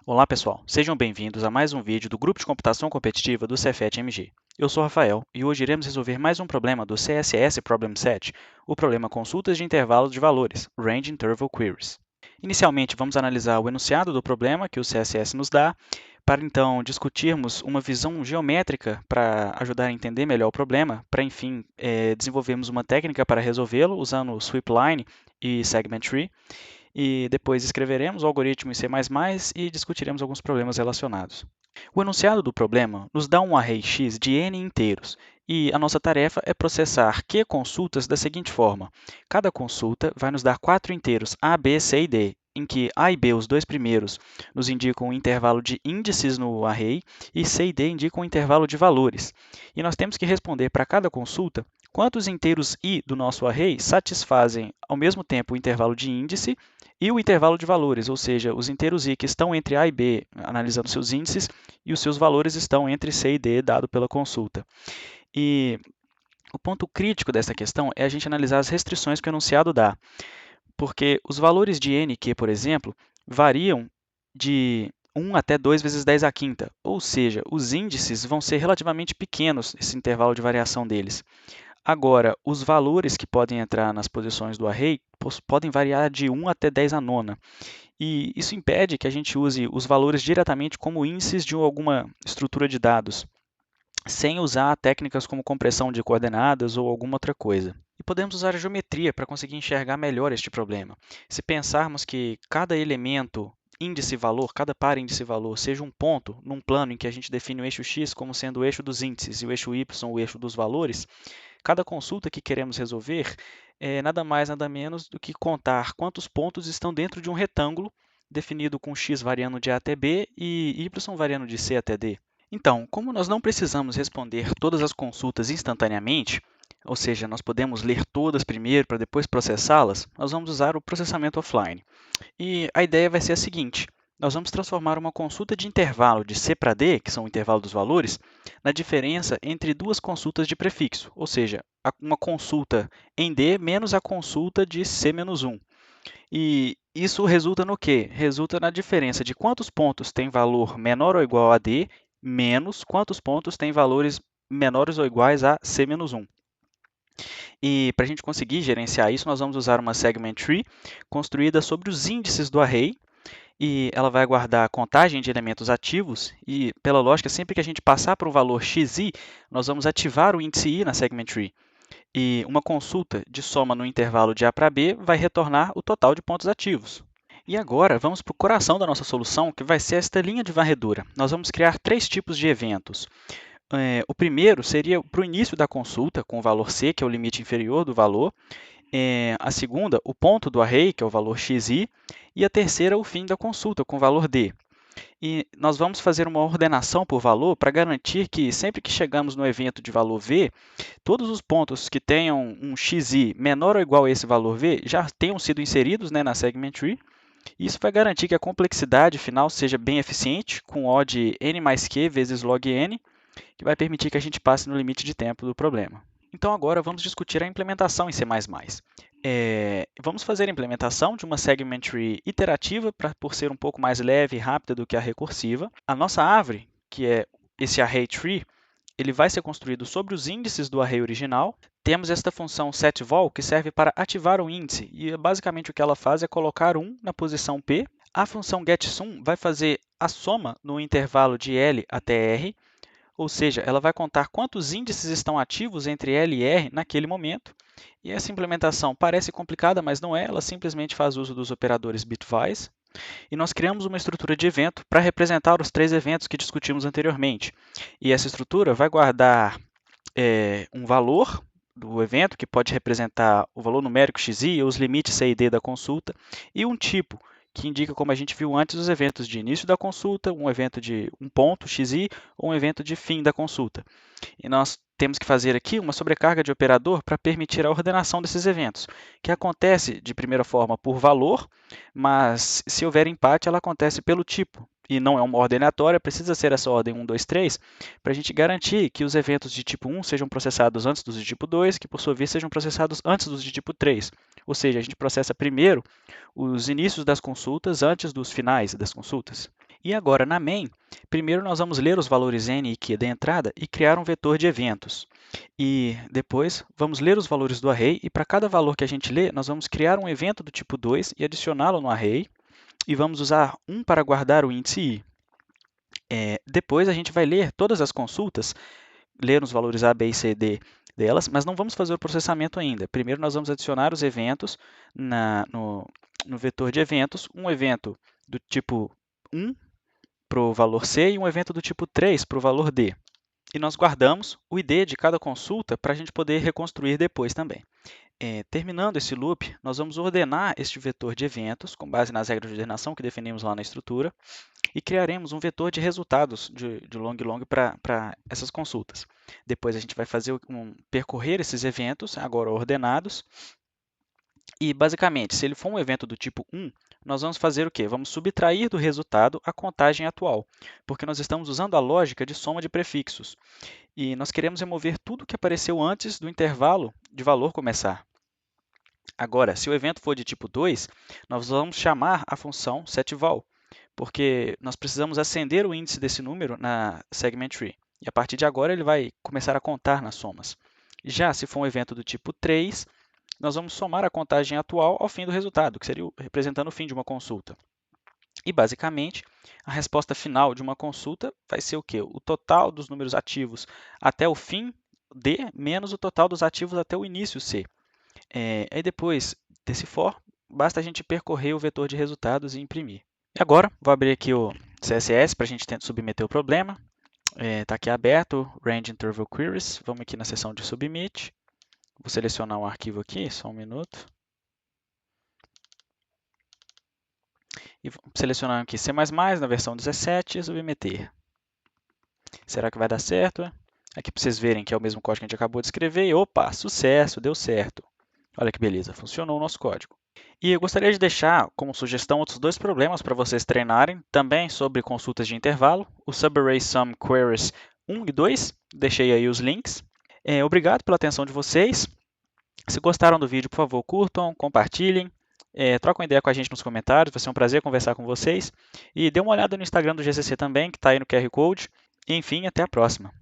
Olá pessoal, sejam bem-vindos a mais um vídeo do Grupo de Computação Competitiva do Cefet-MG. Eu sou Rafael e hoje iremos resolver mais um problema do CSS Problem Set, o problema Consultas de Intervalos de Valores, Range Interval Queries. Inicialmente, vamos analisar o enunciado do problema que o CSS nos dá, para então discutirmos uma visão geométrica para ajudar a entender melhor o problema, para enfim desenvolvermos uma técnica para resolvê-lo usando Sweep Line e Segment Tree, e depois escreveremos o algoritmo em C++ e discutiremos alguns problemas relacionados. O enunciado do problema nos dá um array x de n inteiros, e a nossa tarefa é processar Q consultas da seguinte forma. Cada consulta vai nos dar 4 inteiros a, b, c e d, em que a e b, os dois primeiros, nos indicam um intervalo de índices no array, e c e d indicam um intervalo de valores. E nós temos que responder para cada consulta quantos inteiros i do nosso array satisfazem ao mesmo tempo o intervalo de índice e o intervalo de valores, ou seja, os inteiros i que estão entre a e b, analisando seus índices, e os seus valores estão entre c e d, dado pela consulta. E o ponto crítico dessa questão é a gente analisar as restrições que o enunciado dá, porque os valores de nq, por exemplo, variam de 1 até 2 vezes 10 à quinta, ou seja, os índices vão ser relativamente pequenos, esse intervalo de variação deles. Agora, os valores que podem entrar nas posições do array podem variar de 1 até 10 à nona. E isso impede que a gente use os valores diretamente como índices de alguma estrutura de dados, sem usar técnicas como compressão de coordenadas ou alguma outra coisa. E podemos usar a geometria para conseguir enxergar melhor este problema. Se pensarmos que cada elemento índice-valor, cada par índice-valor, seja um ponto num plano em que a gente define o eixo x como sendo o eixo dos índices e o eixo y o eixo dos valores, cada consulta que queremos resolver é nada mais, nada menos do que contar quantos pontos estão dentro de um retângulo definido com x variando de a até b e y variando de c até d. Então, como nós não precisamos responder todas as consultas instantaneamente, ou seja, nós podemos ler todas primeiro para depois processá-las, nós vamos usar o processamento offline. E a ideia vai ser a seguinte: nós vamos transformar uma consulta de intervalo de C para D, que são o intervalo dos valores, na diferença entre duas consultas de prefixo, ou seja, uma consulta em D menos a consulta de C menos 1. E isso resulta no quê? Resulta na diferença de quantos pontos tem valor menor ou igual a D, menos quantos pontos tem valores menores ou iguais a C menos 1. E para a gente conseguir gerenciar isso, nós vamos usar uma segment tree construída sobre os índices do array, e ela vai guardar a contagem de elementos ativos, e pela lógica, sempre que a gente passar para o valor xi, nós vamos ativar o índice i na segment tree. E uma consulta de soma no intervalo de a para b vai retornar o total de pontos ativos. E agora, vamos para o coração da nossa solução, que vai ser esta linha de varredura. Nós vamos criar 3 tipos de eventos. O primeiro seria para o início da consulta, com o valor c, que é o limite inferior do valor. A segunda, o ponto do array, que é o valor xi. E a terceira, o fim da consulta, com o valor d. E nós vamos fazer uma ordenação por valor para garantir que, sempre que chegamos no evento de valor v, todos os pontos que tenham um xi menor ou igual a esse valor v já tenham sido inseridos, na segment tree. E isso vai garantir que a complexidade final seja bem eficiente, com O de n mais q vezes log n, que vai permitir que a gente passe no limite de tempo do problema. Então, agora vamos discutir a implementação em C++. Vamos fazer a implementação de uma segment tree iterativa, por ser um pouco mais leve e rápida do que a recursiva. A nossa árvore, que é esse array tree, ele vai ser construído sobre os índices do array original. Temos esta função setVal, que serve para ativar o índice, e basicamente o que ela faz é colocar 1 na posição P. A função getSum vai fazer a soma no intervalo de L até R, ou seja, ela vai contar quantos índices estão ativos entre L e R naquele momento. E essa implementação parece complicada, mas não é, ela simplesmente faz uso dos operadores bitwise. E nós criamos uma estrutura de evento para representar os 3 eventos que discutimos anteriormente. E essa estrutura vai guardar um valor do evento, que pode representar o valor numérico xi, ou os limites c e d da consulta, e um tipo, que indica, como a gente viu antes, os eventos de início da consulta, um evento de um ponto xi, ou um evento de fim da consulta. E nós temos que fazer aqui uma sobrecarga de operador para permitir a ordenação desses eventos, que acontece de primeira forma por valor, mas se houver empate, ela acontece pelo tipo. E não é uma ordem aleatória, precisa ser essa ordem 1, 2, 3, para a gente garantir que os eventos de tipo 1 sejam processados antes dos de tipo 2, que por sua vez sejam processados antes dos de tipo 3. Ou seja, a gente processa primeiro os inícios das consultas antes dos finais das consultas. E agora, na main, primeiro nós vamos ler os valores n e q da entrada e criar um vetor de eventos. E depois, vamos ler os valores do array e para cada valor que a gente lê, nós vamos criar um evento do tipo 2 e adicioná-lo no array. E vamos usar 1 para guardar o índice i. Depois, a gente vai ler todas as consultas, ler os valores a, b e c, d delas, mas não vamos fazer o processamento ainda. Primeiro, nós vamos adicionar os eventos no vetor de eventos, um evento do tipo 1 para o valor c e um evento do tipo 3 para o valor d. E nós guardamos o id de cada consulta para a gente poder reconstruir depois também. Terminando esse loop, nós vamos ordenar este vetor de eventos, com base nas regras de ordenação que definimos lá na estrutura, e criaremos um vetor de resultados de long para essas consultas. Depois a gente vai percorrer esses eventos, agora ordenados, e basicamente, se ele for um evento do tipo 1, nós vamos fazer o quê? Vamos subtrair do resultado a contagem atual, porque nós estamos usando a lógica de soma de prefixos. E nós queremos remover tudo que apareceu antes do intervalo de valor começar. Agora, se o evento for de tipo 2, nós vamos chamar a função setVal, porque nós precisamos acender o índice desse número na segment tree. E a partir de agora ele vai começar a contar nas somas. Já se for um evento do tipo 3, nós vamos somar a contagem atual ao fim do resultado, que seria representando o fim de uma consulta. E, basicamente, a resposta final de uma consulta vai ser o quê? O total dos números ativos até o fim D menos o total dos ativos até o início C. Aí depois desse for, basta a gente percorrer o vetor de resultados e imprimir. E agora, vou abrir aqui o CSS para a gente tentar submeter o problema. Está aqui aberto, Range Interval Queries. Vamos aqui na seção de Submit. Vou selecionar um arquivo aqui, só um minuto. E vou selecionar aqui C++ na versão 17 e submeter. Será que vai dar certo? Aqui para vocês verem que é o mesmo código que a gente acabou de escrever. E, opa, sucesso, deu certo. Olha que beleza, funcionou o nosso código. E eu gostaria de deixar como sugestão outros dois problemas para vocês treinarem, também sobre consultas de intervalo, o Subarray Sum Queries 1 e 2, deixei aí os links. Obrigado pela atenção de vocês. Se gostaram do vídeo, por favor, curtam, compartilhem, trocam ideia com a gente nos comentários, vai ser um prazer conversar com vocês. E dê uma olhada no Instagram do GCC também, que está aí no QR Code. E, enfim, até a próxima.